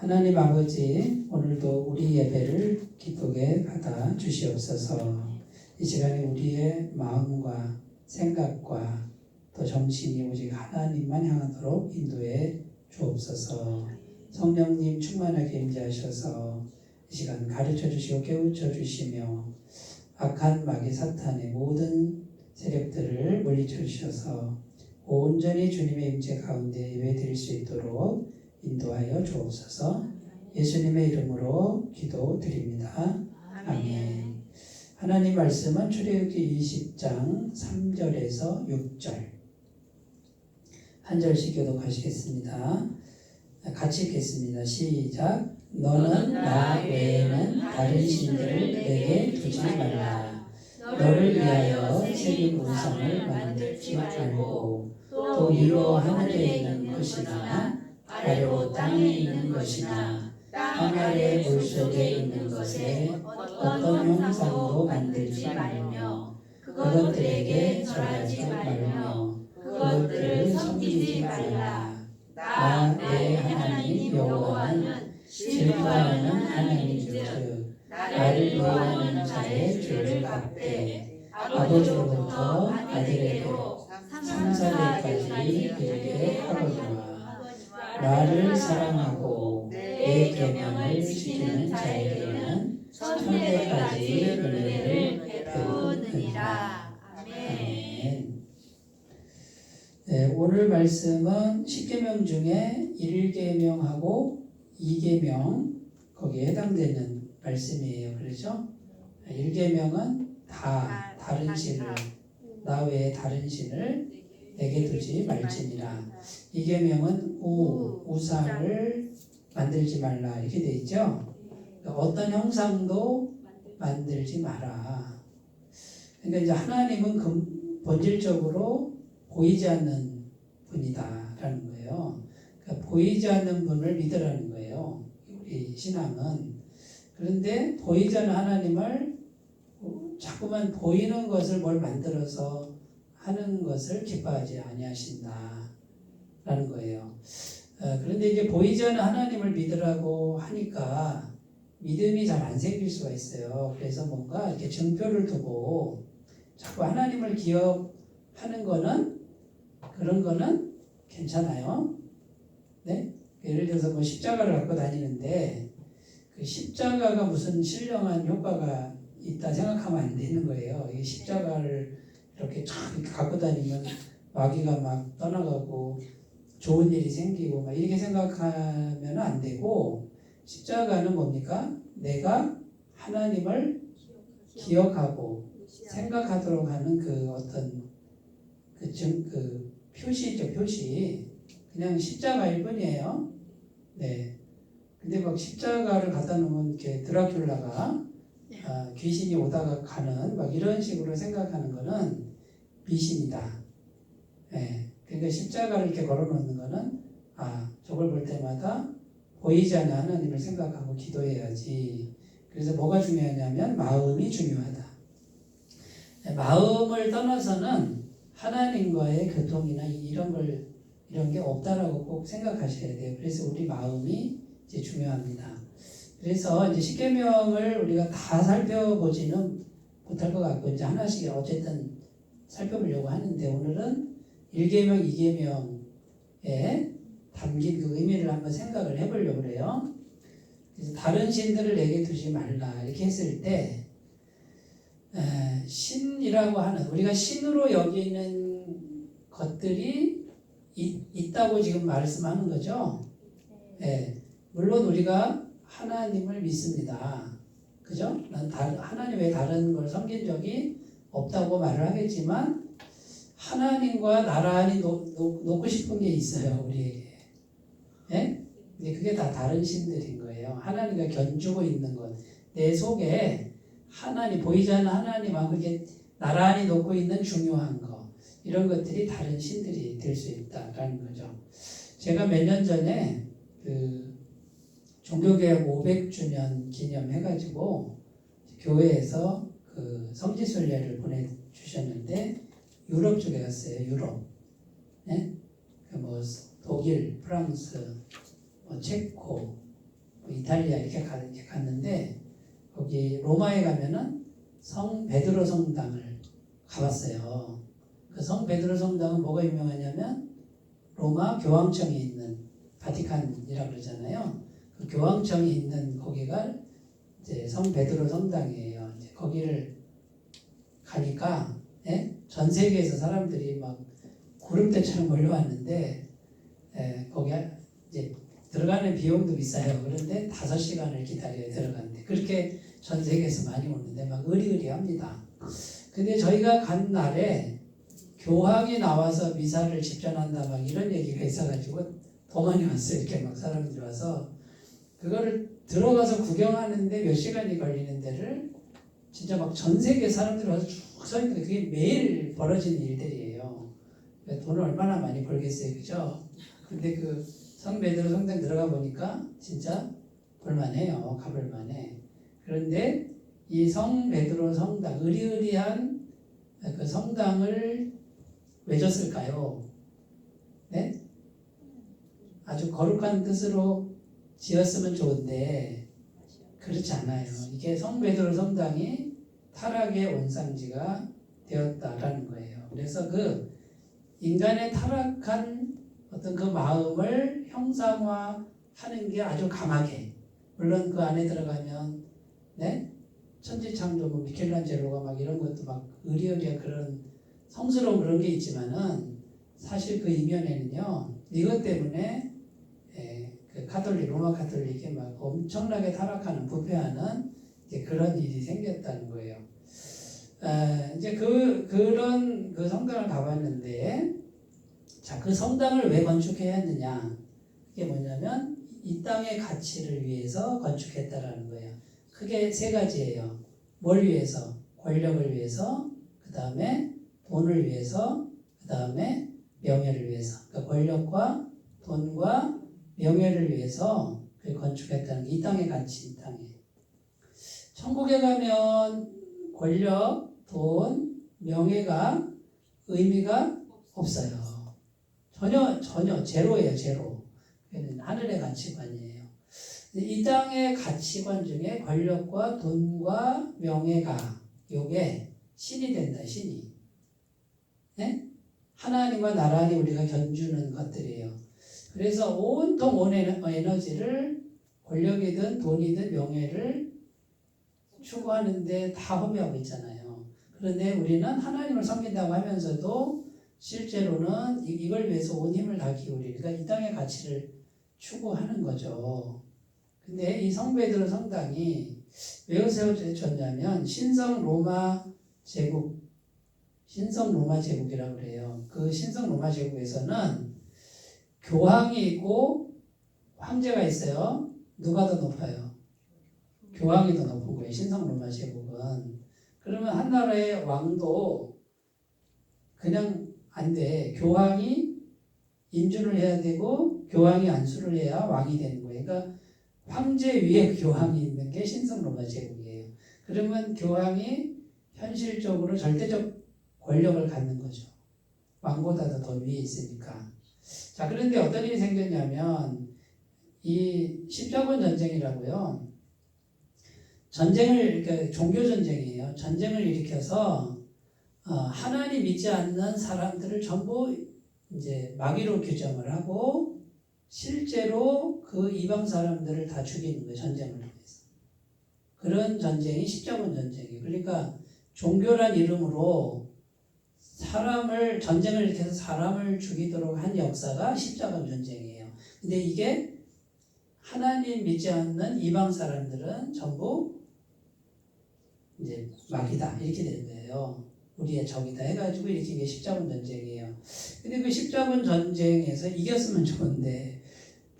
하나님 아버지, 오늘도 우리 예배를 기쁘게 받아 주시옵소서. 이 시간에 우리의 마음과 생각과 또 정신이 오직 하나님만 향하도록 인도해 주옵소서. 성령님 충만하게 임재하셔서 이 시간 가르쳐 주시고 깨우쳐 주시며 악한 마귀 사탄의 모든 세력들을 물리쳐 주셔서 온전히 주님의 임재 가운데 예배드릴 수 있도록 인도하여 주옵소서. 예수님의 이름으로 기도드립니다. 아멘. 하나님 말씀은 출애굽기 20장 3절에서 6절 한 절씩 교독하시겠습니다. 같이 읽겠습니다. 시작. 너는 나 외에는 다른 신들을 내게 두지 말라. 너를 위하여 새긴 우상을 만들지 말고 또 이로 하늘에 있는 것이나 아래로 땅에 있는 것이나 땅 아래 물속에 있는 것에 어떤 형상도 만들지 말며 그것들에게 절하지 말며 그것들을 섬기지 말라. 나 내 하나님 여호와는 질투하는 하나님이시즉 나를 미워하는 자의 죄를 갚되 아버지로부터 아들에게로 3,4대까지 이르게 하거니와 나를 사랑하고 내 계명을 지키는 자에게는 1,000대까지 은혜를 베푸느니라. 아멘. 네, 오늘 말씀은 10계명 중에 1계명하고 2계명 거기에 해당되는 말씀이에요. 그렇죠? 1계명은 다른 신을 나 외에 다른 신을 내게 두지 말지니라. 2계명은 우상을 만들지 말라 이렇게 돼 있죠. 어떤 형상도 만들지 마라. 그러니까 이제 하나님은 본질적으로 보이지 않는 분이다라는 거예요. 그러니까 보이지 않는 분을 믿으라는 거예요. 우리 신앙은. 그런데 보이지 않는 하나님을 자꾸만 보이는 것을 뭘 만들어서 하는 것을 기뻐하지 아니하신다라는 거예요. 그런데 이제 보이지 않는 하나님을 믿으라고 하니까 믿음이 잘 안 생길 수가 있어요. 그래서 뭔가 이렇게 증표를 두고 자꾸 하나님을 기억하는 거는 그런 거는 괜찮아요. 네? 예를 들어서 뭐 십자가를 갖고 다니는데 그 십자가가 무슨 신령한 효과가 있다 생각하면 안 되는 거예요. 이 십자가를 이렇게 갖고 다니면 마귀가 막 떠나가고 좋은 일이 생기고 막 이렇게 생각하면 안 되고, 십자가는 뭡니까? 내가 하나님을 기억하고 생각하도록 하는 그 어떤 그 표시죠, 표시. 그냥 십자가일 뿐이에요. 네. 근데 막 십자가를 갖다 놓으면 이렇게 드라큘라가 귀신이 오다가 가는 막 이런 식으로 생각하는 거는 미신이다. 네. 그러니까 십자가를 이렇게 걸어 놓는 거는 저걸 볼 때마다 보이지 않는 하나님을 생각하고 기도해야지. 그래서 뭐가 중요하냐면 마음이 중요하다. 네. 마음을 떠나서는 하나님과의 교통이나 이런 게 없다라고 꼭 생각하셔야 돼요. 그래서 우리 마음이 이제 중요합니다. 그래서 이제 십계명을 우리가 다 살펴보지는 못할 것 같고 이제 하나씩 어쨌든 살펴보려고 하는데, 오늘은 1계명, 2계명에 담긴 그 의미를 한번 생각을 해보려고 그래요. 그래서 다른 신들을 내게 두지 말라 이렇게 했을 때 신이라고 하는, 우리가 신으로 여기는 것들이 있다고 지금 말씀하는 거죠. 네. 물론 우리가 하나님을 믿습니다. 그죠? 난 하나님 외에 다른 걸 섬긴 적이 없다고 말을 하겠지만 하나님과 나란히 놓고 싶은 게 있어요, 우리에게. 네? 근데 그게 다 다른 신들인 거예요. 하나님과 견주고 있는 것. 내 속에 하나님, 보이지 않는 하나님하고 이렇게 나란히 놓고 있는 중요한 거. 이런 것들이 다른 신들이 될 수 있다라는 거죠. 제가 몇 년 전에 종교개혁 500주년 기념해가지고 교회에서 그 성지순례를 보내주셨는데 유럽 쪽에 갔어요. 유럽. 네? 뭐 독일, 프랑스, 체코, 이탈리아 이렇게 갔는데 거기 로마에 가면은 성 베드로 성당을 가봤어요. 그 성 베드로 성당은 뭐가 유명하냐면 로마 교황청이 있는 바티칸이라고 그러잖아요. 그 교황청이 있는 거기가 이제 성 베드로 성당이에요. 이제 거기를 가니까 전 세계에서 사람들이 막 구름대처럼 몰려왔는데 거기 이제 들어가는 비용도 비싸요. 그런데 5시간을 기다려야 들어가는데 그렇게 전 세계에서 많이 오는데 막 의리의리합니다. 근데 저희가 간 날에 교황이 나와서 미사를 집전한다 막 이런 얘기가 있어가지고 더 많이 왔어요. 이렇게 막 사람들이 와서 그거를 들어가서 구경하는데 몇 시간이 걸리는 데를 진짜 막 전 세계 사람들이 와서 쭉 서 있는데 그게 매일 벌어지는 일들이에요. 돈을 얼마나 많이 벌겠어요, 그죠? 근데 그 성 베드로 성당 들어가 보니까 진짜 볼만해요. 가볼만해. 그런데 이 성 베드로 성당, 의리의리한 그 성당을 왜 졌을까요? 네? 아주 거룩한 뜻으로 지었으면 좋은데 그렇지 않아요. 이게 성 베드로 성당이 타락의 원상지가 되었다라는 거예요. 그래서 그 인간의 타락한 어떤 그 마음을 형상화하는 게 아주 강하게, 물론 그 안에 들어가면 천지창조 뭐 미켈란젤로가 막 이런 것도 막 의리의리한 그런 성스러운 그런 게 있지만은 사실 그 이면에는요 이것 때문에 그 로마 카톨릭이 막 엄청나게 타락하는 부패하는 이제 그런 일이 생겼다는 거예요. 이제 그런 그 성당을 가봤는데 자, 그 성당을 왜 건축해야 했느냐? 그게 뭐냐면 이 땅의 가치를 위해서 건축했다라는 거예요. 크게 3가지예요. 뭘 위해서? 권력을 위해서, 그 다음에 돈을 위해서, 그 다음에 명예를 위해서. 그러니까 권력과 돈과 명예를 위해서 건축했다는 게 이 땅의 가치, 이 땅에. 천국에 가면 권력, 돈, 명예가 의미가 없어요. 전혀 제로예요, 제로. 그는 하늘의 가치관이에요. 이 땅의 가치관 중에 권력과 돈과 명예가 요게 신이 된다, 신이. 네? 하나님과 나란히 우리가 견주는 것들이에요. 그래서 온통 온 에너지를 권력이든 돈이든 명예를 추구하는데 다 허비하고 있잖아요. 그런데 우리는 하나님을 섬긴다고 하면서도 실제로는 이걸 위해서 온 힘을 다 기울이니까 이 땅의 가치를 추구하는 거죠. 근데 이 성 베드로 성당이 왜 세워졌냐면 신성 로마 제국이라고 그래요. 그 신성 로마 제국에서는 교황이 있고 황제가 있어요. 누가 더 높아요? 교황이 더 높은 거예요. 신성 로마 제국은. 그러면 한 나라의 왕도 그냥 안 돼. 교황이 인준을 해야 되고 교황이 안수를 해야 왕이 되는 거예요. 그러니까 황제 위에 교황이 있는 게 신성 로마 제국이에요. 그러면 교황이 현실적으로 절대적 권력을 갖는 거죠. 왕보다도 더 위에 있으니까. 자, 그런데 어떤 일이 생겼냐면 이 십자군 전쟁이라고요. 그러니까 종교 전쟁이에요. 전쟁을 일으켜서 하나님 믿지 않는 사람들을 전부 이제 마귀로 규정을 하고 실제로 그 이방 사람들을 다 죽이는 거예요. 전쟁을 통해서. 그런 전쟁이 십자군 전쟁이에요. 그러니까 종교란 이름으로 전쟁을 일으켜서 사람을 죽이도록 한 역사가 십자군 전쟁이에요. 근데 이게 하나님 믿지 않는 이방 사람들은 전부 이제 마귀다 이렇게 되는 거예요. 우리의 적이다 해가지고 일으킨 게 십자군 전쟁이에요. 근데 그 십자군 전쟁에서 이겼으면 좋은데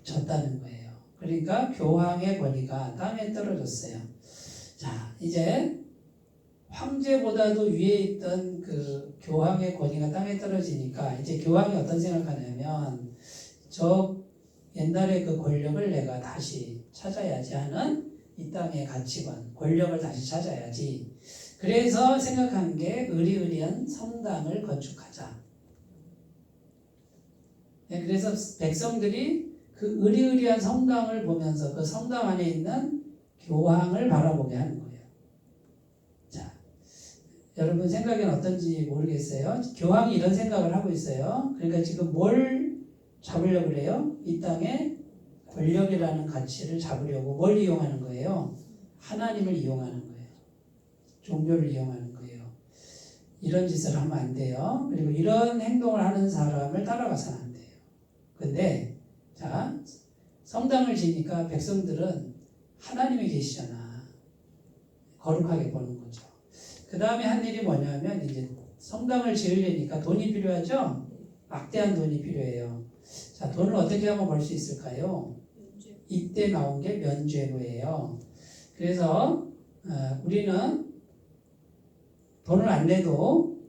졌다는 거예요. 그러니까 교황의 권위가 땅에 떨어졌어요. 자, 이제 황제보다도 위에 있던 그 교황의 권위가 땅에 떨어지니까 이제 교황이 어떤 생각하냐면 저 옛날의 그 권력을 내가 다시 찾아야지 하는 이 땅의 가치관, 권력을 다시 찾아야지. 그래서 생각한 게 의리의리한 성당을 건축하자. 네, 그래서 백성들이 그 그 의리의리한 성당을 보면서 그 성당 안에 있는 교황을 바라보게 하는 거예요. 자, 여러분 생각엔 어떤지 모르겠어요. 교황이 이런 생각을 하고 있어요. 그러니까 지금 뭘 잡으려고 그래요? 이 땅에 권력이라는 가치를 잡으려고 뭘 이용하는 거예요? 하나님을 이용하는 거예요. 종교를 이용하는 거예요. 이런 짓을 하면 안 돼요. 그리고 이런 행동을 하는 사람을 따라가서는 안 돼요. 근데 자, 성당을 지니까 백성들은 하나님이 계시잖아. 거룩하게 보는 거죠. 그 다음에 한 일이 뭐냐면 이제 성당을 지으려니까 돈이 필요하죠? 막대한 돈이 필요해요. 자, 돈을 어떻게 하면 벌 수 있을까요? 이때 나온 게 면죄부예요. 그래서 우리는 돈을 안 내도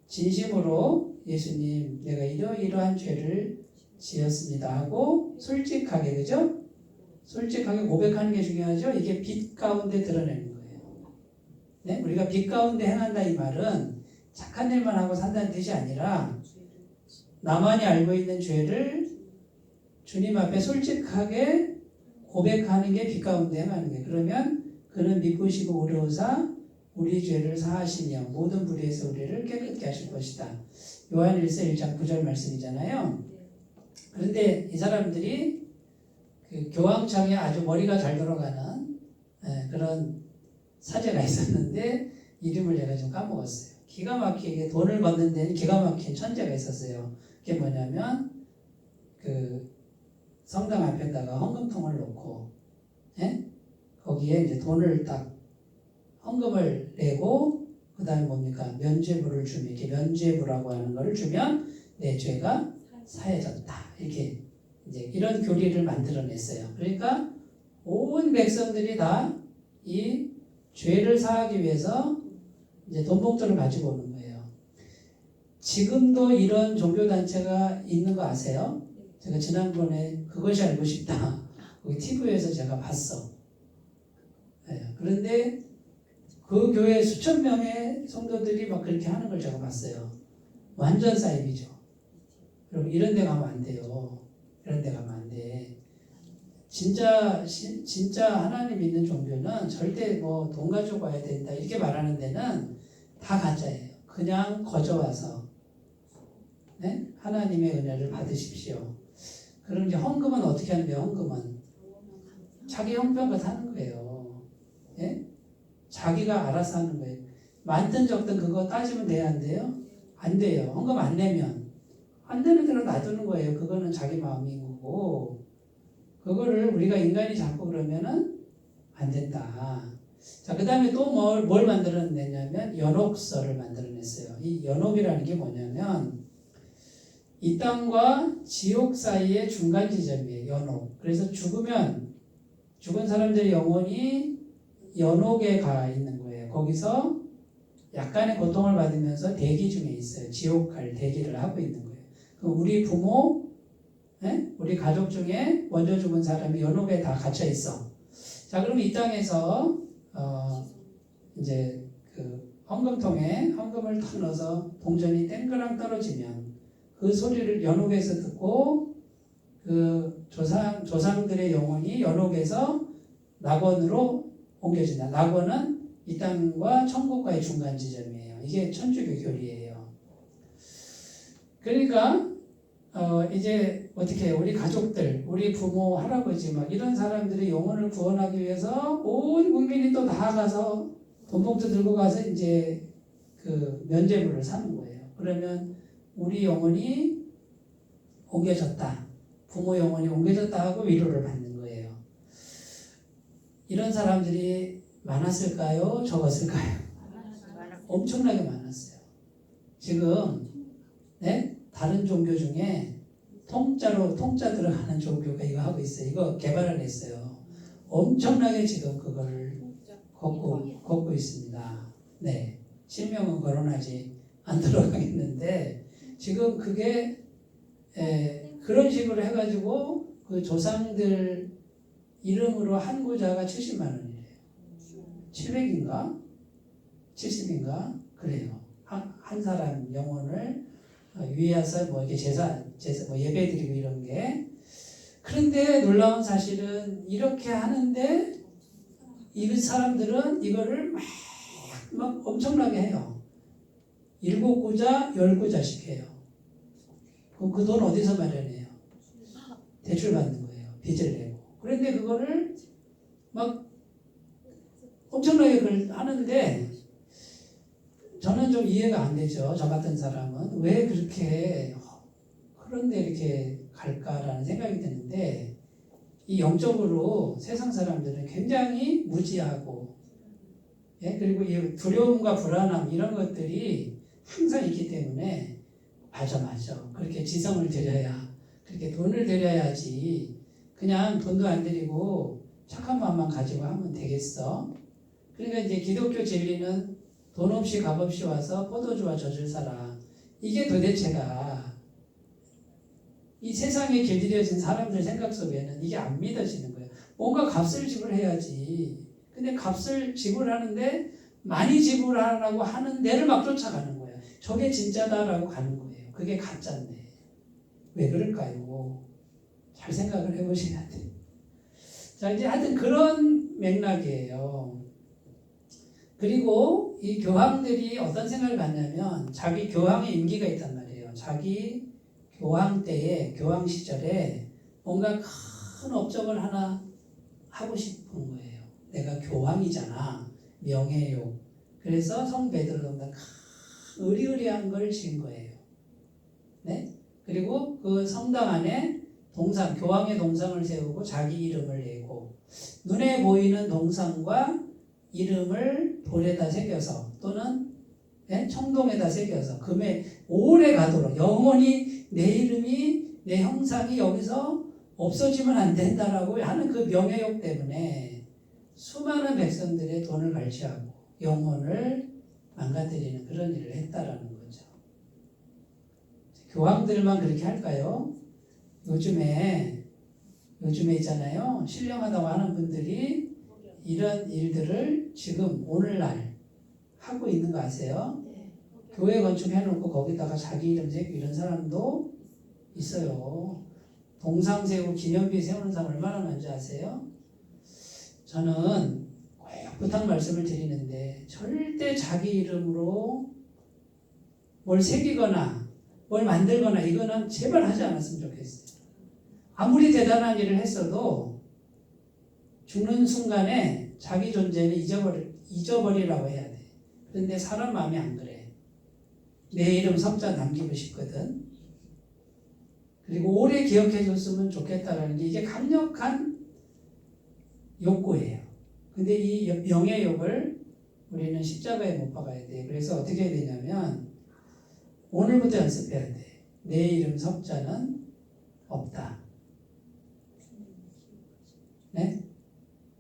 진심으로 예수님 내가 이러이러한 죄를 지었습니다 하고 솔직하게, 그죠? 솔직하게 고백하는 게 중요하죠. 이게 빛 가운데 드러내는 거예요. 네? 우리가 빛 가운데 행한다 이 말은 착한 일만 하고 산다는 뜻이 아니라 나만이 알고 있는 죄를 주님 앞에 솔직하게 고백하는 게 빛 가운데 행하는 거예요. 그러면 그는 믿으시고 의로우사 우리 죄를 사하시며 모든 불의에서 우리를 깨끗게 하실 것이다. 요한일서 1장 9절 말씀이잖아요. 그런데 이 사람들이 그 교황청에 아주 머리가 잘 돌아가는 그런 사제가 있었는데 이름을 제가 좀 까먹었어요. 기가 막히게 돈을 받는 데는 기가 막힌 천재가 있었어요. 그게 뭐냐면 그 성당 앞에다가 헌금통을 놓고 거기에 이제 돈을 딱 헌금을 내고 그 다음에 뭡니까? 면죄부를 주면 이렇게 면죄부라고 하는 거를 주면 내 죄가 사해졌다. 이렇게 이제 이런 교리를 만들어냈어요. 그러니까 온 백성들이 다 이 죄를 사하기 위해서 이제 돈 봉투를 가지고 오는 거예요. 지금도 이런 종교단체가 있는 거 아세요? 제가 지난번에 그것이 알고 싶다. 거기 TV에서 제가 봤어. 그런데 그 교회 수천 명의 성도들이 막 그렇게 하는 걸 제가 봤어요. 완전 사이비죠. 여러분 이런 데 가면 안 돼요. 이런 데 가면 안 돼. 진짜 하나님 믿는 종교는 절대 뭐 돈 가지고 와야 된다 이렇게 말하는 데는 다 가짜예요. 그냥 거저 와서 하나님의 은혜를 받으십시오. 그럼 이제 헌금은 어떻게 하는 거예요? 헌금은 자기 형편껏 하는 거예요. 자기가 알아서 하는 거예요. 많든 적든 그거 따지면 돼야 안 돼요? 안 돼요. 헌금 안 내면 안 되는 대로 놔두는 거예요. 그거는 자기 마음인 거고 그거를 우리가 인간이 잡고 그러면은 안 된다. 자, 그 다음에 또 뭘 만들어냈냐면 연옥서를 만들어냈어요. 이 연옥이라는 게 뭐냐면 이 땅과 지옥 사이의 중간 지점이에요. 연옥. 그래서 죽은 사람들의 영혼이 연옥에 가 있는 거예요. 거기서 약간의 고통을 받으면서 대기 중에 있어요. 지옥 갈 대기를 하고 있는 거예요. 그럼 우리 부모, 우리 가족 중에 먼저 죽은 사람이 연옥에 다 갇혀 있어. 자, 그럼 이 땅에서 이제 그 헌금통에 헌금을 탁 넣어서 동전이 땡그랑 떨어지면 그 소리를 연옥에서 듣고 그 조상들의 영혼이 연옥에서 낙원으로 옮겨진다. 낙원은 이 땅과 천국과의 중간 지점이에요. 이게 천주교 교리예요. 그러니까 이제 어떻게 해요? 우리 가족들, 우리 부모, 할아버지 막 이런 사람들의 영혼을 구원하기 위해서 온 국민이 또 나아가서 돈봉투 들고 가서 이제 그 면죄부를 사는 거예요. 그러면 우리 영혼이 옮겨졌다. 부모 영혼이 옮겨졌다 하고 위로를 받는 거예요. 이런 사람들이 많았을까요? 적었을까요? 엄청나게 많았어요. 지금 다른 종교 중에 통짜 들어가는 종교가 이거 하고 있어요. 이거 개발을 했어요. 엄청나게 지금 그걸 걷고 있습니다. 네. 실명은 거론하지 않도록 하겠는데 지금 그게 그런 식으로 해가지고 그 조상들 이름으로 한 구자가 70만 원이래요. 700인가? 70인가? 그래요. 한 사람 영혼을 위해서 뭐 이렇게 제사 뭐 예배 드리고 이런 게 그런데 놀라운 사실은 이렇게 하는데 이 사람들은 이거를 막 엄청나게 해요. 7구자, 10구자씩 해요. 그럼 그 돈 어디서 마련해요? 대출 받는 거예요. 빚을 내고. 그런데 그거를 막 엄청나게 그걸 하는데 저는 좀 이해가 안 되죠. 저 같은 사람은 왜 그렇게 그런데 이렇게 갈까라는 생각이 드는데 이 영적으로 세상 사람들은 굉장히 무지하고 그리고 이 두려움과 불안함 이런 것들이 항상 있기 때문에 맞아 그렇게 지성을 들여야 그렇게 돈을 들여야지 그냥 돈도 안 들이고 착한 마음만 가지고 하면 되겠어. 그러니까 이제 기독교 진리는 돈 없이 값 없이 와서 포도주와 젖을 사라. 이게 도대체가 이 세상에 길들여진 사람들 생각 속에는 이게 안 믿어지는 거예요. 뭔가 값을 지불해야지. 근데 값을 지불하는데 많이 지불하라고 하는 데를 막 쫓아가는 거예요. 저게 진짜다라고 가는 거예요. 그게 가짜인데. 왜 그럴까요? 잘 생각을 해보셔야 돼요. 자, 이제 하여튼 그런 맥락이에요. 그리고 이 교황들이 어떤 생각을 갖냐면 자기 교황의 임기가 있단 말이에요. 자기 교황 때에, 교황 시절에 뭔가 큰 업적을 하나 하고 싶은 거예요. 내가 교황이잖아. 명예욕. 그래서 성 베드로동당 큰 의리의리한 걸 지은 거예요. 네? 그리고 그 성당 안에 동상, 교황의 동상을 세우고 자기 이름을 내고 눈에 보이는 동상과 이름을 돌에다 새겨서 또는 청동에다 새겨서 금에 오래 가도록 영원히 내 이름이 내 형상이 여기서 없어지면 안 된다라고 하는 그 명예욕 때문에 수많은 백성들의 돈을 갈취하고 영혼을 망가뜨리는 그런 일을 했다라는 거죠. 교황들만 그렇게 할까요? 요즘에 있잖아요. 신령하다고 하는 분들이 이런 일들을 지금 오늘날 하고 있는 거 아세요? 교회 건축해놓고 거기다가 자기 이름 새기고 이런 사람도 있어요. 동상 세우고 기념비 세우는 사람 얼마나 많은지 아세요? 저는 꼭 부탁 말씀을 드리는데 절대 자기 이름으로 뭘 새기거나 뭘 만들거나 이거는 제발 하지 않았으면 좋겠어요. 아무리 대단한 일을 했어도 죽는 순간에 자기 존재는 잊어버리라고 해야 돼. 그런데 사람 마음이 안 그래. 내 이름 석자 남기고 싶거든. 그리고 오래 기억해 줬으면 좋겠다라는 게 이게 강력한 욕구예요. 근데 이 명예욕을 우리는 십자가에 못 박아야 돼. 그래서 어떻게 해야 되냐면 오늘부터 연습해야 돼. 내 이름 석자는 없다. 네?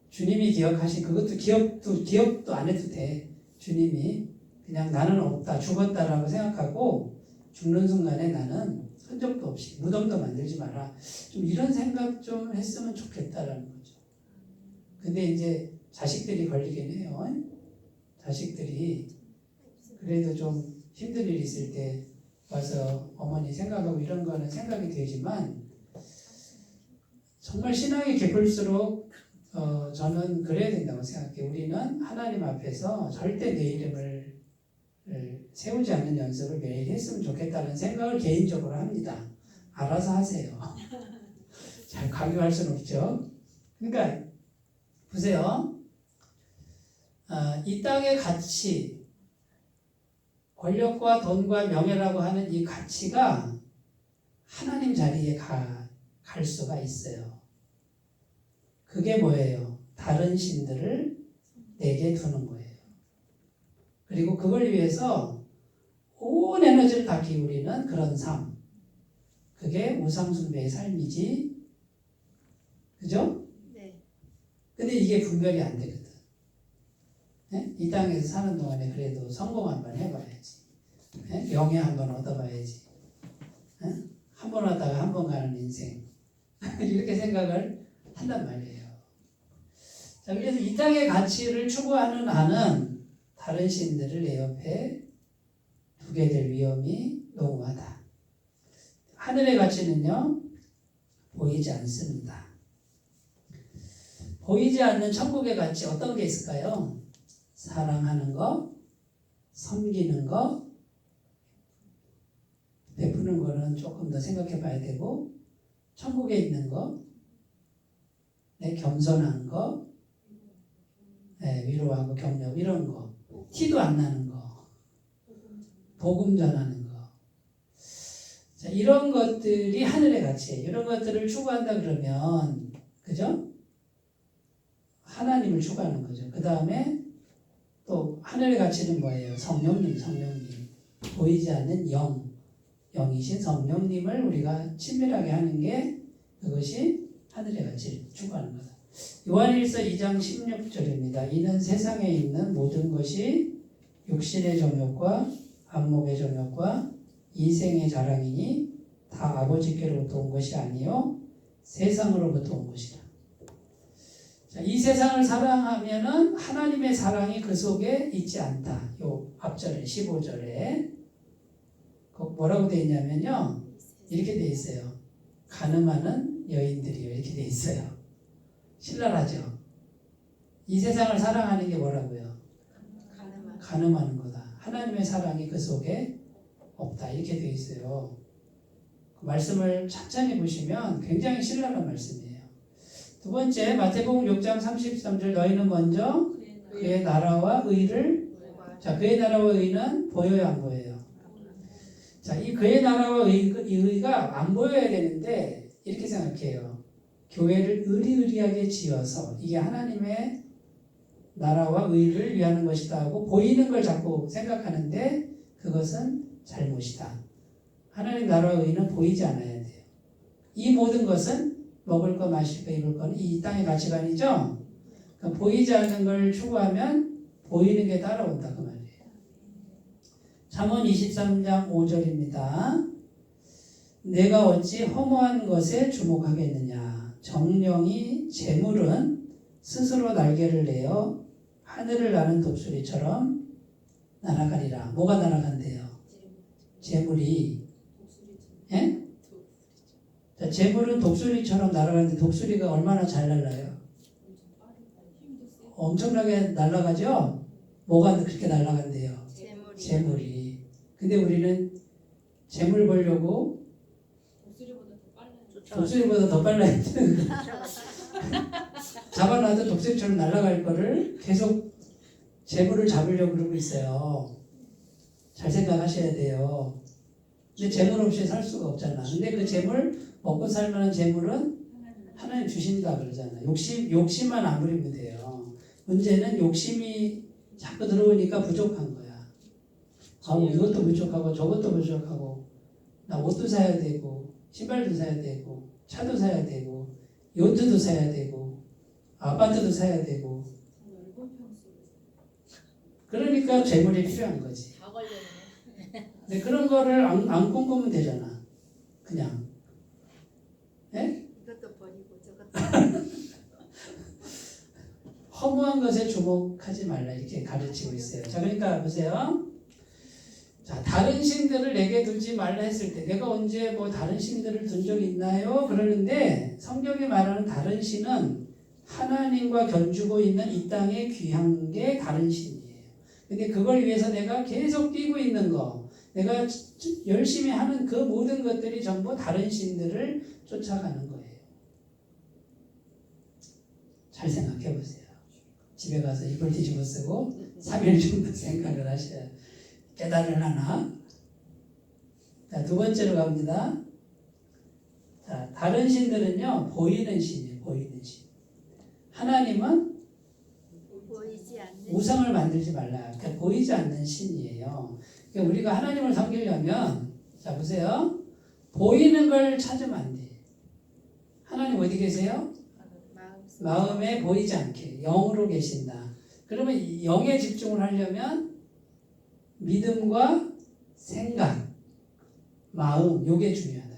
주님이 기억하신 그것도 기억도 안 해도 돼. 주님이 그냥 나는 없다, 죽었다라고 생각하고 죽는 순간에 나는 흔적도 없이 무덤도 만들지 마라. 좀 이런 생각 좀 했으면 좋겠다라는 거죠. 근데 이제 자식들이 걸리긴 해요. 자식들이 그래도 좀 힘든 일 있을 때 와서 어머니 생각하고 이런 거는 생각이 되지만 정말 신앙이 깊을수록 저는 그래야 된다고 생각해요. 우리는 하나님 앞에서 절대 내 이름을 세우지 않는 연습을 매일 했으면 좋겠다는 생각을 개인적으로 합니다. 알아서 하세요. 잘 강요할 수는 없죠. 그러니까 보세요. 이 땅의 가치, 권력과 돈과 명예라고 하는 이 가치가 하나님 자리에 갈 수가 있어요. 그게 뭐예요? 다른 신들을 내게 두는 거예요. 그리고 그걸 위해서 온 에너지를 다 기울이는 그런 삶. 그게 우상숭배의 삶이지. 그죠? 네. 근데 이게 분별이 안 되거든. 네? 이 땅에서 사는 동안에 그래도 성공 한번 해봐야지. 네? 명예 한번 얻어봐야지. 네? 한 번 하다가 한 번 가는 인생. 이렇게 생각을 한단 말이에요. 자, 그래서 이 땅의 가치를 추구하는 나는 다른 신들을 내 옆에 두게 될 위험이 농후하다. 하늘의 가치는요, 보이지 않습니다. 보이지 않는 천국의 가치 어떤 게 있을까요? 사랑하는 거, 섬기는 거, 베푸는 거는 조금 더 생각해 봐야 되고, 천국에 있는 거, 겸손한 거, 위로하고 격려 이런 거, 티도 안 나는 거, 복음 전하는 거. 자, 이런 것들이 하늘의 가치예요. 이런 것들을 추구한다 그러면, 그죠? 하나님을 추구하는 거죠. 그 다음에 또 하늘의 가치는 뭐예요? 성령님. 보이지 않는 영이신 성령님을 우리가 친밀하게 하는 게 그것이 하늘의 가치를 추구하는 거다. 요한일서 2장 16절입니다. 이는 세상에 있는 모든 것이 육신의 정욕과 안목의 정욕과 이생의 자랑이니 다 아버지께로부터 온 것이 아니요 세상으로부터 온 것이라. 자, 이 세상을 사랑하면은 하나님의 사랑이 그 속에 있지 않다. 요 앞절에 15절에 뭐라고 되어 있냐면요. 이렇게 되어 있어요. 가늠하는 여인들이요. 이렇게 되어 있어요. 신랄하죠. 이 세상을 사랑하는 게 뭐라고요? 가늠하는 거다. 하나님의 사랑이 그 속에 없다. 이렇게 되어 있어요. 그 말씀을 천천히 보시면 굉장히 신랄한 말씀이에요. 두 번째, 마태복음 6장 33절 너희는 먼저 그의 나라와 의를, 자, 그의 나라와 의는 보여요, 안 보여요? 자, 이 그의 나라와 의가 안 보여야 되는데 이렇게 생각해요. 교회를 의리의리하게 지어서 이게 하나님의 나라와 의를 위하는 것이다 하고 보이는 걸 자꾸 생각하는데 그것은 잘못이다. 하나님 나라와 의는 보이지 않아야 돼요. 이 모든 것은 먹을 거, 마실 거, 입을 거는 이 땅의 가치관이죠. 그러니까 보이지 않는 걸 추구하면 보이는 게 따라온다 그 말이에요. 잠언 23장 5절입니다. 내가 어찌 허무한 것에 주목하겠느냐. 정령이 재물은 스스로 날개를 내어 하늘을 나는 독수리처럼 날아가리라. 뭐가 날아간대요? 재물이. 예? 자, 재물은 독수리처럼 날아가는데 독수리가 얼마나 잘 날아요? 엄청나게 날아가죠? 뭐가 그렇게 날아간대요? 재물이. 근데 우리는 재물 벌려고 독수리보다 더 빨라야 돼. 잡아놔도 독수리처럼 날아갈 거를 계속 재물을 잡으려고 그러고 있어요. 잘 생각하셔야 돼요. 근데 재물 없이 살 수가 없잖아. 근데 그 재물, 먹고 살만한 재물은 하나님 주신다 그러잖아. 욕심만 안 부리면 돼요. 문제는 욕심이 자꾸 들어오니까 부족한 거야. 이것도 부족하고 저것도 부족하고 나 옷도 사야 되고 신발도 사야 되고 차도 사야 되고 요트도 사야 되고 아파트도 사야 되고 그러니까 재물이 필요한 거지. 근데 그런 거를 안 꿈꾸면 되잖아. 그냥. 예? 이것도 버리고 저것도 허무한 것에 주목하지 말라 이렇게 가르치고 있어요. 자, 그러니까 보세요. 자, 다른 신들을 내게 두지 말라 했을 때 내가 언제 뭐 다른 신들을 둔 적이 있나요? 그러는데 성경이 말하는 다른 신은 하나님과 견주고 있는 이 땅에 귀한 게 다른 신이에요. 근데 그걸 위해서 내가 계속 뛰고 있는 거, 내가 열심히 하는 그 모든 것들이 전부 다른 신들을 쫓아가는 거예요. 잘 생각해 보세요. 집에 가서 이불 뒤집어 쓰고 3일 정도 생각을 하셔야 깨달으려나? 자, 두 번째로 갑니다. 자, 다른 신들은요, 보이는 신이에요, 보이는 신. 하나님은 보이지 않는 우상을 만들지 말라. 그러니까 보이지 않는 신이에요. 그러니까 우리가 하나님을 섬기려면, 자, 보세요. 보이는 걸 찾으면 안 돼. 하나님 어디 계세요? 마음에 보이지 않게, 영으로 계신다. 그러면 영에 집중을 하려면 믿음과 생각, 마음, 요게 중요하다.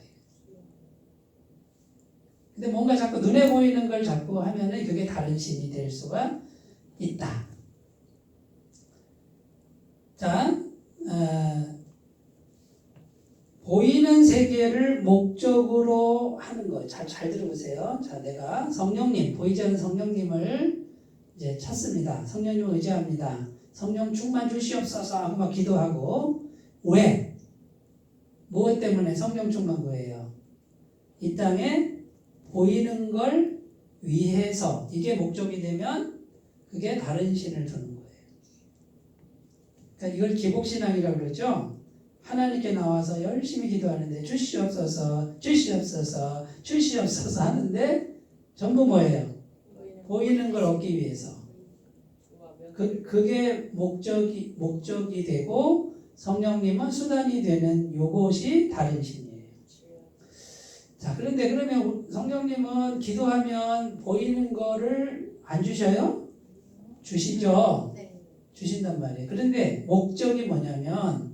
근데 뭔가 자꾸 눈에 보이는 걸 자꾸 하면은 그게 다른 신이 될 수가 있다. 자, 보이는 세계를 목적으로 하는 거. 잘 들어보세요. 자, 내가 성령님, 보이지 않는 성령님을 이제 찾습니다. 성령님을 의지합니다. 성령 충만 주시옵소서 하고 막 기도하고. 왜? 무엇 때문에 성령 충만 구해요? 이 땅에 보이는 걸 위해서. 이게 목적이 되면 그게 다른 신을 두는 거예요. 그러니까 이걸 기복신앙이라고 그러죠. 하나님께 나와서 열심히 기도하는데 주시옵소서 주시옵소서 주시옵소서 하는데 전부 뭐예요? 보이는 걸 얻기 위해서. 그게 목적이 되고 성령님은 수단이 되는 요것이 다른 신이에요. 자, 그런데 그러면 성령님은 기도하면 보이는 거를 안 주셔요? 주시죠. 네. 주신단 말이에요. 그런데 목적이 뭐냐면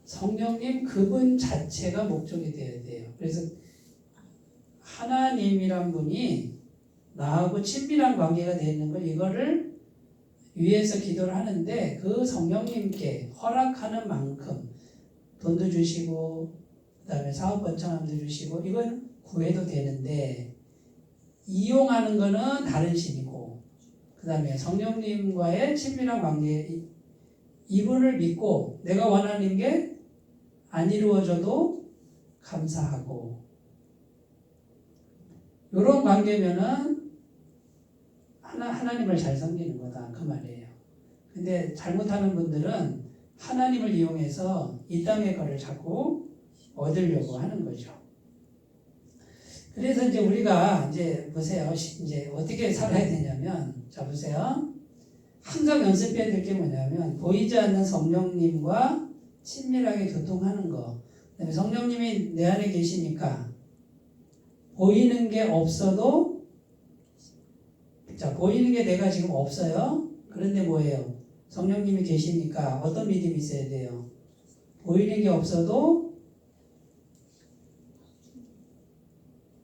성령님 그분 자체가 목적이 되어야 돼요. 그래서 하나님이란 분이 나하고 친밀한 관계가 되는 걸 이거를 위해서 기도를 하는데 그 성령님께 허락하는 만큼 돈도 주시고 그다음에 사업 번창함도 주시고 이건 구해도 되는데 이용하는 거는 다른 신이고 그다음에 성령님과의 친밀한 관계 이분을 믿고 내가 원하는 게 안 이루어져도 감사하고 이런 관계면은 하나님을 잘 섬기는 거다 그 말이에요. 근데 잘못하는 분들은 하나님을 이용해서 이 땅의 거를 자꾸 얻으려고 하는 거죠. 그래서 이제 우리가 이제 보세요. 이제 어떻게 살아야 되냐면 자 보세요. 항상 연습해야 될 게 뭐냐면 보이지 않는 성령님과 친밀하게 교통하는 거. 그다음에 성령님이 내 안에 계시니까 보이는 게 없어도 자 보이는 게 내가 지금 없어요. 그런데 뭐예요? 성령님이 계시니까 어떤 믿음이 있어야 돼요? 보이는 게 없어도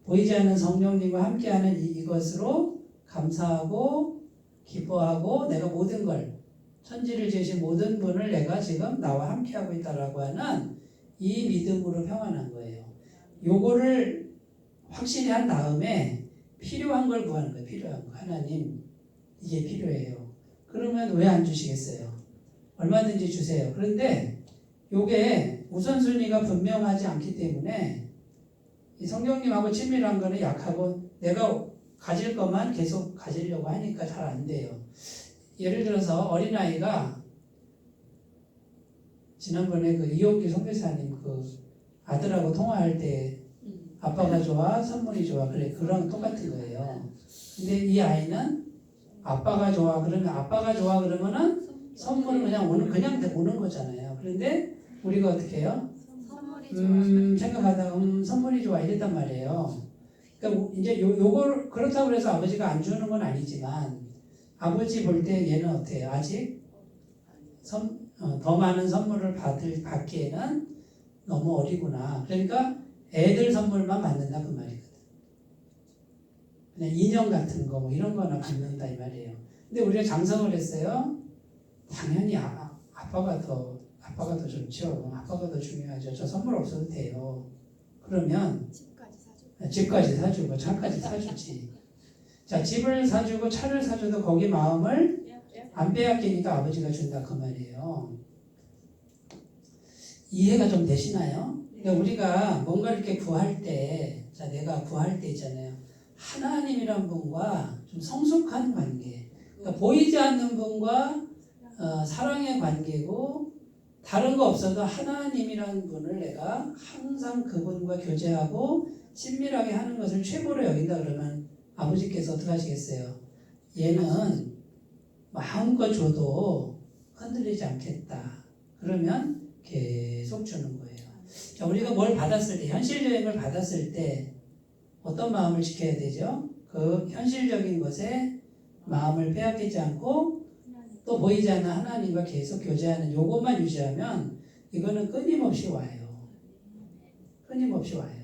보이지 않는 성령님과 함께하는 이것으로 감사하고 기뻐하고 내가 모든 걸 천지를 지으신 모든 분을 내가 지금 나와 함께하고 있다라고 하는 이 믿음으로 평안한 거예요. 요거를 확실히 한 다음에 필요한 걸 구하는 거예요. 필요한 거. 하나님 이게 필요해요. 그러면 왜 안 주시겠어요? 얼마든지 주세요. 그런데 요게 우선순위가 분명하지 않기 때문에 이 성령님하고 친밀한 거는 약하고 내가 가질 것만 계속 가지려고 하니까 잘 안 돼요. 예를 들어서 어린아이가 지난번에 그 이용기 선교사님 그 아들하고 통화할 때 아빠가 좋아 선물이 좋아 그래 그랑 똑같은 거예요. 근데 이 아이는 아빠가 좋아 그러면 아빠가 좋아 그러면은 선물은 그냥 오는 거잖아요. 그런데 우리가 어떻게 해요? 생각하다가 선물이 좋아 이랬단 말이에요. 그러니까 이제 요걸 그렇다고 해서 아버지가 안 주는 건 아니지만 아버지 볼 때 얘는 어때요? 아직 더 많은 선물을 받기에는 너무 어리구나. 그러니까 애들 선물만 받는다 그 말이거든. 그냥 인형 같은 거 뭐 이런 거나 받는다 이 말이에요. 근데 우리가 장성을 했어요. 당연히 아빠가 더 좋죠. 아빠가 더 중요하죠. 저 선물 없어도 돼요. 그러면 집까지 사주고 차까지 사주지. 자, 집을 사주고 차를 사줘도 거기 마음을 안 빼앗기니까 아버지가 준다 그 말이에요. 이해가 좀 되시나요? 그러니까 우리가 뭔가 이렇게 구할 때, 자, 내가 구할 때 있잖아요. 하나님이란 분과 좀 성숙한 관계. 그러니까 보이지 않는 분과 사랑의 관계고 다른 거 없어도 하나님이란 분을 내가 항상 그분과 교제하고 친밀하게 하는 것을 최고로 여긴다 그러면 아버지께서 어떻게 하시겠어요? 얘는 마음껏 줘도 흔들리지 않겠다. 그러면 계속 주는 거예요. 자, 우리가 뭘 받았을 때, 현실적인 걸 받았을 때 어떤 마음을 지켜야 되죠? 그 현실적인 것에 마음을 빼앗기지 않고 또 보이지 않는 하나님과 계속 교제하는 요것만 유지하면 이거는 끊임없이 와요. 끊임없이 와요.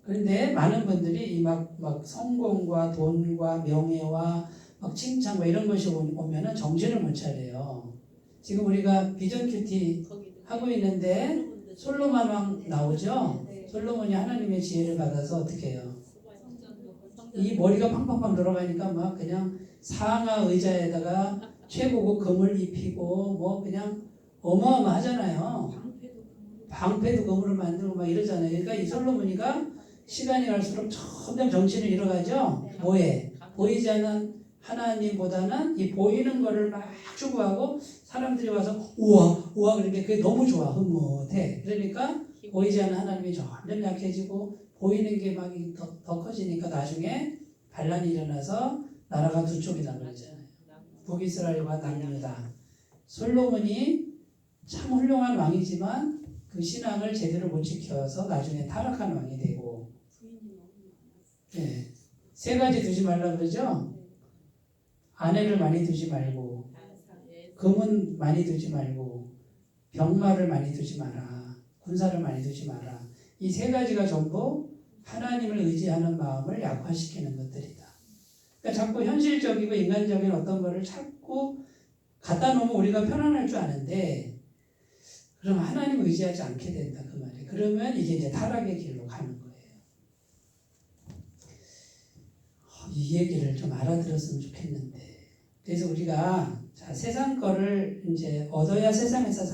그런데 많은 분들이 이 막 성공과 돈과 명예와 막 칭찬과 이런 것이 오면은 정신을 못 차려요. 지금 우리가 비전 큐티 하고 있는데 솔로몬 왕 나오죠? 솔로몬이 하나님의 지혜를 받아서 어떻게 해요? 이 머리가 팡팡팡 돌아가니까 막 그냥 상하 의자에다가 최고급 금을 입히고 뭐 그냥 어마어마하잖아요. 방패도 금으로 만들고 막 이러잖아요. 그러니까 이 솔로몬이가 시간이 갈수록 점점 정신을 잃어가죠. 뭐에? 보이지 않는 하나님보다는 이 보이는 거를 막 추구하고 사람들이 와서 우와 우와 그러니까 그게 너무 좋아 흐뭇해. 그러니까 보이지 않는 하나님이 점점 약해지고 보이는 게 막 더 커지니까 나중에 반란이 일어나서 나라가 두 쪽이 나눠지잖아요. 북이스라엘과 남유다. 솔로몬이 참 훌륭한 왕이지만 그 신앙을 제대로 못 지켜서 나중에 타락한 왕이 되고, 네. 세 가지 두지 말라 그러죠. 아내를 많이 두지 말고, 금은 많이 두지 말고, 병마를 많이 두지 마라, 군사를 많이 두지 마라. 이 세 가지가 전부 하나님을 의지하는 마음을 약화시키는 것들이다. 그러니까 자꾸 현실적이고 인간적인 어떤 거를 자꾸 갖다 놓으면 우리가 편안할 줄 아는데, 그럼 하나님을 의지하지 않게 된다 그 말이에요. 그러면 이게 이제 타락의 길로 가는 거예요. 이 얘기를 좀 알아들었으면 좋겠는데, 그래서 우리가 자, 세상 거를 이제 얻어야 세상에서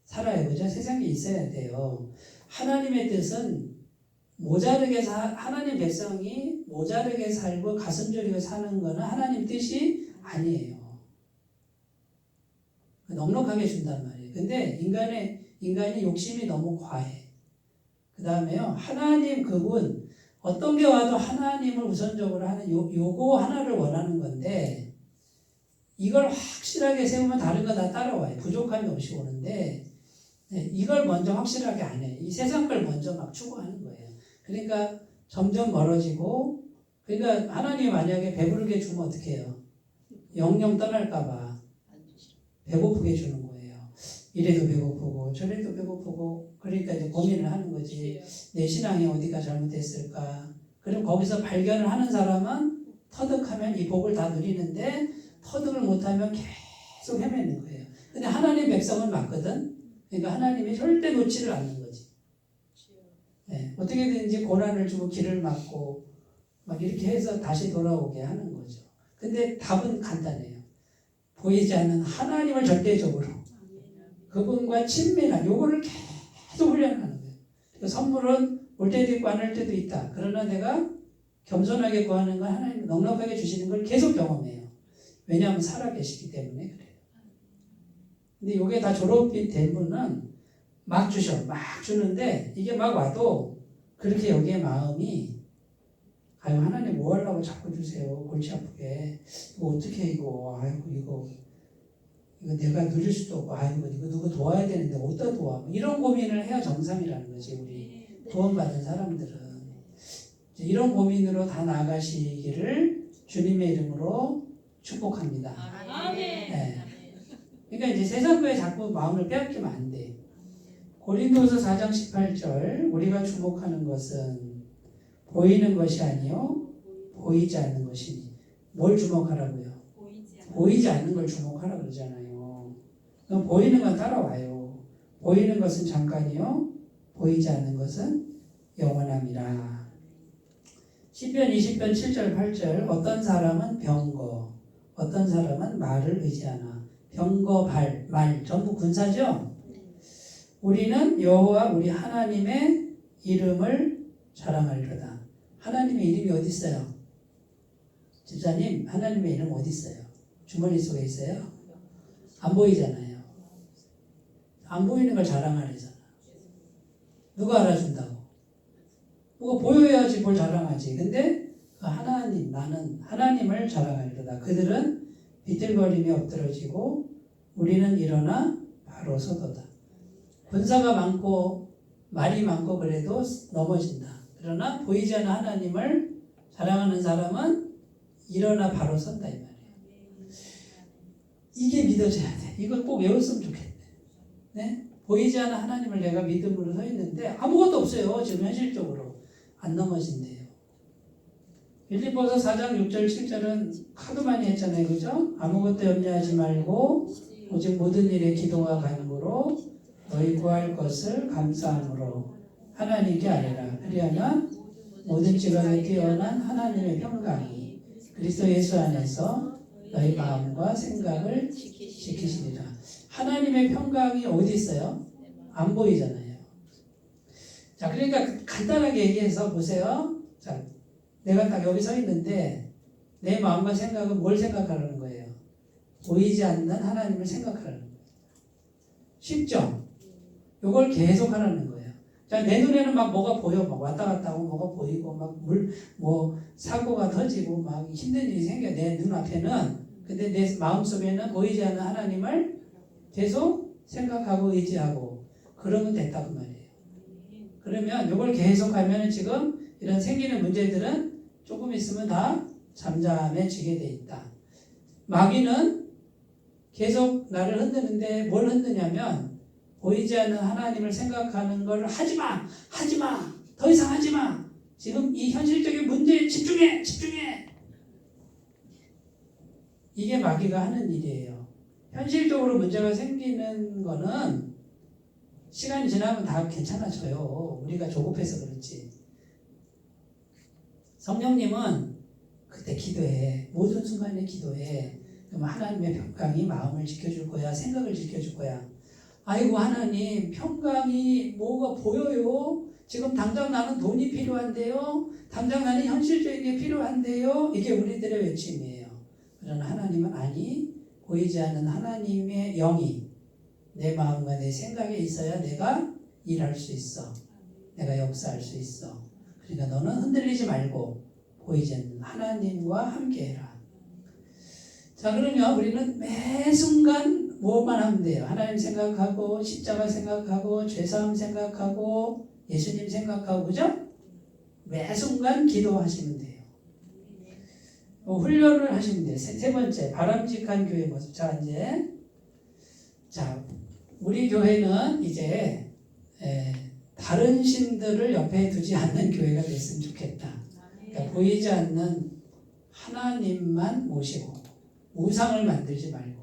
살아요. 그죠? 세상에 있어야 돼요. 하나님의 뜻은 모자르게 하나님 백성이 모자르게 살고 가슴 졸이고 사는 거는 하나님 뜻이 아니에요. 넉넉하게 준단 말이에요. 근데 인간이 욕심이 너무 과해. 그 다음에요, 하나님 그분 어떤 게 와도 하나님을 우선적으로 하는 요거 하나를 원하는 건데, 이걸 확실하게 세우면 다른 거 다 따라와요. 부족함이 없이 오는데, 이걸 먼저 확실하게 안 해. 이 세상 걸 먼저 막 추구하는 거예요. 그러니까 점점 멀어지고, 그러니까 하나님이 만약에 배부르게 주면 어떻게 해요? 영영 떠날까봐 배고프게 주는 거예요. 이래도 배고프고 저래도 배고프고, 그러니까 이제 고민을 하는 거지. 내 신앙이 어디가 잘못됐을까? 그럼 거기서 발견을 하는 사람은 터득하면 이 복을 다 누리는데, 터득을 못하면 계속 헤매는 거예요. 근데 하나님 백성은 맞거든. 그러니까 하나님이 절대 놓지를 않는 거지. 네, 어떻게든지 고난을 주고 길을 막고 막 이렇게 해서 다시 돌아오게 하는 거죠. 근데 답은 간단해요. 보이지 않는 하나님을 절대적으로 그분과 친밀한 요거를 계속 훈련하는 거예요. 그 선물은 올 때도 있고 안 올 때도 있다. 그러나 내가 겸손하게 구하는 건 하나님 넉넉하게 주시는 걸 계속 경험해요. 왜냐하면 살아계시기 때문에 그래요. 근데 이게 다 졸업이 된 분은 막 주는데 이게 막 와도 그렇게 여기에 마음이, 아유 하나님 뭐 하려고 자꾸 주세요. 골치 아프게. 이거 어떻게 아이고 이거 내가 누릴 수도 없고, 아이고 이거 누구 도와야 되는데 어디다 도와. 이런 고민을 해야 정상이라는 거지, 우리 도움받은 사람들은. 이런 고민으로 다 나아가시기를 주님의 이름으로 축복합니다. 네. 그러니까 이제 세상 거에 자꾸 마음을 빼앗기면 안 돼. 고린도서 4장 18절, 우리가 주목하는 것은 보이는 것이 아니요 보이지 않는 것이니. 뭘 주목하라고요? 보이지 않는 걸 주목하라 그러잖아요. 그럼 보이는 건 따라와요. 보이는 것은 잠깐이요, 보이지 않는 것은 영원함이라. 시편 20편 7절 8절, 어떤 사람은 병거, 어떤 사람은 말을 의지하나. 병거, 말 전부 군사죠. 우리는 여호와 우리 하나님의 이름을 자랑하리로다. 하나님의 이름이 어디 있어요? 집사님, 하나님의 이름 어디 있어요? 주머니 속에 있어요? 안 보이잖아요. 안 보이는 걸 자랑하려잖아. 누가 알아준다고? 누가 보여야지 뭘 자랑하지. 근데 그 하나님, 나는 하나님을 자랑하리로다. 그들은 비틀거림이 엎드러지고 우리는 일어나 바로 서도다. 군사가 많고 말이 많고 그래도 넘어진다. 그러나 보이지 않는 하나님을 자랑하는 사람은 일어나 바로 선다 이 말이에요. 이게 믿어져야 돼. 이걸 꼭 외웠으면 좋겠네. 네? 보이지 않는 하나님을 내가 믿음으로 서 있는데 아무것도 없어요. 지금 현실적으로 안 넘어진대요. 빌립보서 4장 6절 7절은 하도 많이 했잖아요. 그죠? 아무것도 염려하지 말고 오직 모든 일에 기도와 간구로 너희 구할 것을 감사함으로 하나님께 아뢰라. 그리하면 모든 지각에 뛰어난 하나님의 평강이 그리스도 예수 안에서 너희 마음과 생각을 지키시리라. 하나님의 평강이 어디 있어요? 안 보이잖아요. 자, 그러니까 간단하게 얘기해서 보세요. 자, 내가 딱 여기 서 있는데 내 마음과 생각은 뭘 생각하라는 거예요? 보이지 않는 하나님을 생각하라는 거예요. 쉽죠? 이걸 계속 하라는 거예요. 자, 내 눈에는 막 뭐가 보여, 막 왔다 갔다 하고 뭐가 보이고 막 사고가 터지고 막 힘든 일이 생겨 내 눈앞에는. 근데 내 마음속에는 보이지 않는 하나님을 계속 생각하고 의지하고 그러면 됐다 그 말이에요. 그러면 이걸 계속하면 지금 이런 생기는 문제들은 조금 있으면 다 잠잠해지게 돼 있다. 마귀는 계속 나를 흔드는데 뭘 흔드냐면 보이지 않는 하나님을 생각하는 걸 하지마, 하지마, 더 이상 하지마. 지금 이 현실적인 문제에 집중해. 이게 마귀가 하는 일이에요. 현실적으로 문제가 생기는 거는 시간이 지나면 다 괜찮아져요. 우리가 조급해서 그렇지. 성령님은 그때 기도해. 모든 순간에 기도해. 그럼 하나님의 평강이 마음을 지켜줄 거야. 생각을 지켜줄 거야. 아이고 하나님 평강이 뭐가 보여요? 지금 당장 나는 돈이 필요한데요. 당장 나는 현실적인 게 필요한데요. 이게 우리들의 외침이에요. 그러나 하나님은 아니, 보이지 않는 하나님의 영이 내 마음과 내 생각에 있어야 내가 일할 수 있어. 내가 역사할 수 있어. 그러니까 너는 흔들리지 말고 보이지 않는 하나님과 함께해라. 자, 그러면 우리는 매 순간 뭐만 하면 돼요? 하나님 생각하고 십자가 생각하고 죄사함 생각하고 예수님 생각하고 그죠? 매 순간 기도하시면 돼요. 훈련을 하시면 돼요. 세 번째 바람직한 교회 모습. 자, 우리 교회는 이제 다른 신들을 옆에 두지 않는 교회가 됐으면 좋겠다. 그러니까 보이지 않는 하나님만 모시고 우상을 만들지 말고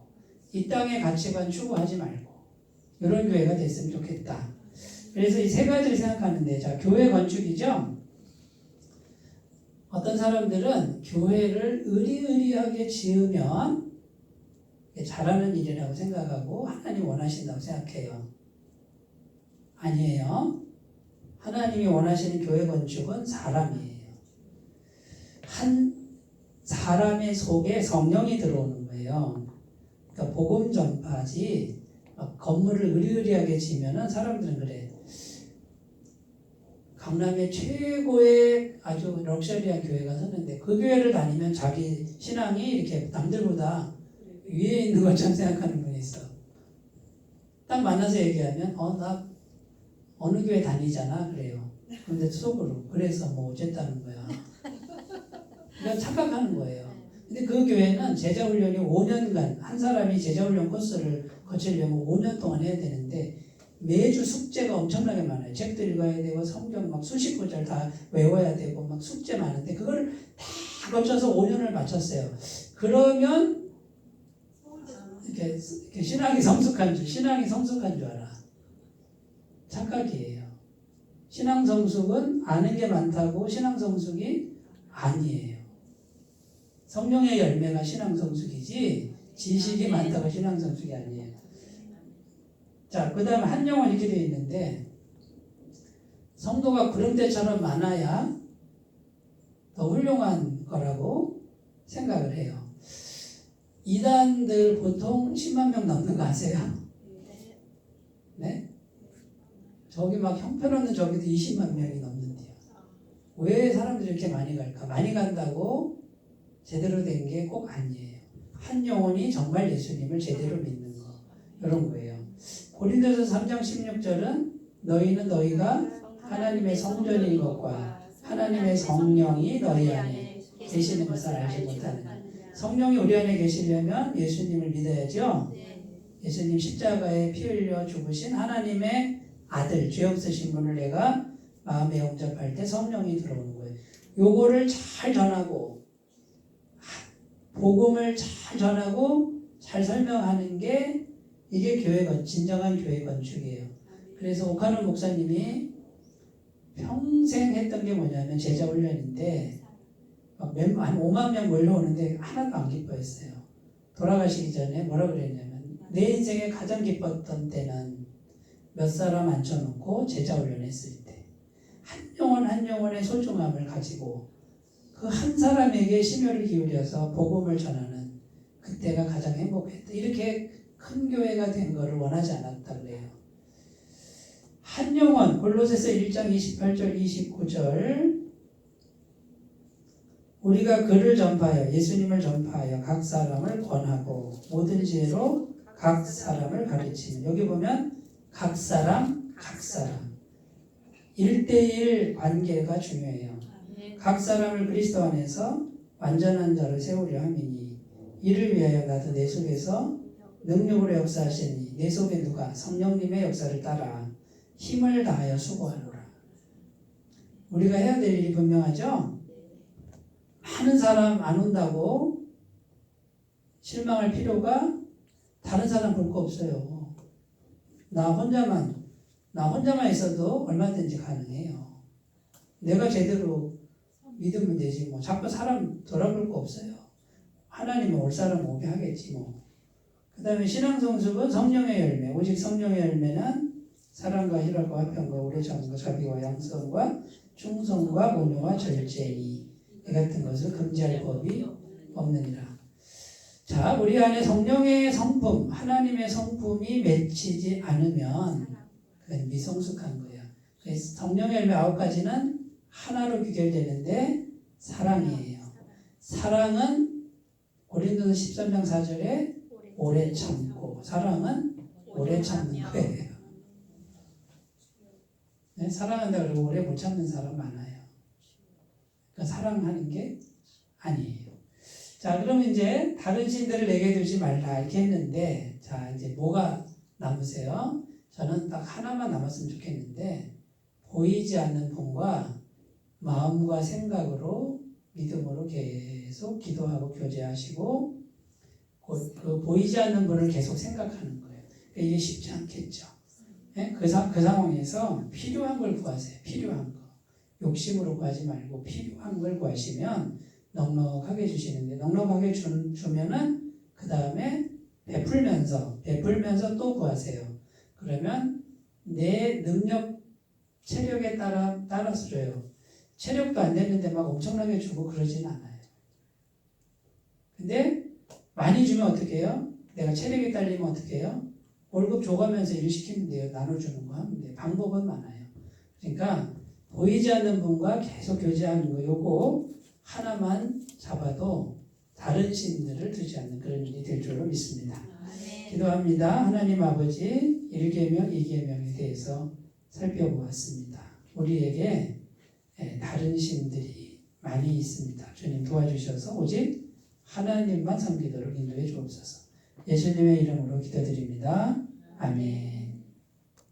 이 땅의 가치관 추구하지 말고 이런 교회가 됐으면 좋겠다. 그래서 이 세 가지를 생각하는데, 자, 교회 건축이죠. 어떤 사람들은 교회를 의리의리하게 지으면 잘하는 일이라고 생각하고 하나님 원하신다고 생각해요. 아니에요. 하나님이 원하시는 교회 건축은 사람이에요. 한 사람의 속에 성령이 들어오는 거예요. 그러니까 복음 전파지 건물을 의리의리하게 지으면 사람들은 그래. 강남의 최고의 아주 럭셔리한 교회가 섰는데 그 교회를 다니면 자기 신앙이 이렇게 남들보다 위에 있는 것처럼 생각하는 분이 있어. 딱 만나서 얘기하면 나 어느 교회 다니잖아 그래요. 근데 속으로 그래서 뭐 어쨌다는 거야. 그냥 착각하는 거예요. 근데 그 교회는 제자훈련이 5년간 한 사람이 제자훈련 코스를 거치려면 5년 동안 해야 되는데 매주 숙제가 엄청나게 많아요. 책도 읽어야 되고 성경 막 수십 구절 다 외워야 되고 막 숙제 많은데 그거를 다 거쳐서 5년을 마쳤어요. 그러면 이렇게 신앙이 성숙한 줄 알아. 착각이에요. 신앙 성숙은 아는 게 많다고 신앙 성숙이 아니에요. 성령의 열매가 신앙 성숙이지 지식이 많다고 신앙 성숙이 아니에요. 자, 그 다음에 한 영혼 이렇게 되어 있는데 성도가 구름대처럼 많아야 더 훌륭한 거라고 생각을 해요. 이단들 보통 10만 명 넘는 거 아세요? 네? 저기 막 형편없는 저기도 20만 명이 넘는데요. 왜 사람들이 이렇게 많이 갈까? 많이 간다고 제대로 된 게 꼭 아니에요. 한 영혼이 정말 예수님을 제대로 믿는 거. 이런 거예요. 고린도서 3장 16절은 너희는 너희가 하나님의 성전인 것과 하나님의 성령이 너희 안에 계시는 것을 알지 못하느냐. 성령이 우리 안에 계시려면 예수님을 믿어야죠. 예수님 십자가에 피 흘려 죽으신 하나님의 아들, 죄 없으신 분을 내가 마음에 영접할 때 성령이 들어오는 거예요. 요거를 잘 전하고 복음을 잘 전하고 잘 설명하는 게 이게 진정한 교회 건축이에요. 그래서 오카노 목사님이 평생 했던 게 뭐냐면 제자 훈련인데 한 5만 명 몰려오는데 하나도 안 기뻐했어요. 돌아가시기 전에 뭐라 그랬냐면 내 인생에 가장 기뻤던 때는 몇 사람 앉혀놓고 제자 훈련했을 때 한 영혼의 소중함을 가지고 그 한 사람에게 심혈을 기울여서 복음을 전하는 그때가 가장 행복했다. 이렇게 큰 교회가 된 것을 원하지 않았다 그래요. 한 영혼 골로새서 1장 28절 29절 우리가 그를 전파하여 예수님을 전파하여 각 사람을 권하고 모든 지혜로 각 사람을 가르치는 여기 보면 각 사람 1대1 관계가 중요해요. 각 사람을 그리스도 안에서 완전한 자로 세우려 함이니 이를 위하여 나도 내 속에서 능력으로 역사하시니 내 속에 누가 성령님의 역사를 따라 힘을 다하여 수고하노라. 우리가 해야 될 일이 분명하죠? 하는 사람 안 온다고 실망할 필요가 다른 사람 볼 거 없어요. 나 혼자만 있어도 얼마든지 가능해요. 내가 제대로 믿으면 되지 뭐 자꾸 사람 돌아볼 거 없어요. 하나님은 올 사람 오게 하겠지 뭐. 그 다음에 신앙성숙은 성령의 열매. 오직 성령의 열매는 사랑과 희락과 화평과 오래참과 자비와 양성과 충성과 온유와 절제니 이 같은 것을 금지할 법이 없느니라. 자, 우리 안에 성령의 성품, 하나님의 성품이 맺히지 않으면 그건 미성숙한 거예요. 그래서 성령의 열매 9가지는 하나로 귀결되는데 사랑이에요. 사랑은 고린도서 13장 4절에 오래 참고 사랑은 오래 참는 거예요. 네, 사랑한다 그러고 오래 못 참는 사람 많아요. 그러니까 사랑하는 게 아니에요. 자, 그러면 이제 다른 신들을 내게 두지 말라 이렇게 했는데 자, 이제 뭐가 남으세요? 저는 딱 하나만 남았으면 좋겠는데 보이지 않는 분과 마음과 생각으로 믿음으로 계속 기도하고 교제하시고 그 보이지 않는 분을 계속 생각하는 거예요. 이게 쉽지 않겠죠. 네? 그 상황에서 필요한 걸 구하세요. 필요한 거. 욕심으로 구하지 말고 필요한 걸 구하시면 넉넉하게 주시는데 넉넉하게 주면은 그 다음에 베풀면서 또 구하세요. 그러면 내 능력 체력에 따라서 줘요. 체력도 안 되는데 막 엄청나게 주고 그러진 않아요. 근데 많이 주면 어떻게 해요? 내가 체력이 딸리면 어떻게 해요? 월급 줘가면서 일 시키면 돼요. 나눠주는 거 하면 돼요. 방법은 많아요. 그러니까 보이지 않는 분과 계속 교제하는 거 요거 하나만 잡아도 다른 신들을 두지 않는 그런 일이 될 줄로 믿습니다. 기도합니다. 하나님 아버지 1계명, 2계명에 대해서 살펴보았습니다. 우리에게 다른 신들이 많이 있습니다. 주님 도와주셔서 오직 하나님만 섬기도록 인도해 주옵소서. 예수님의 이름으로 기도드립니다. 아멘.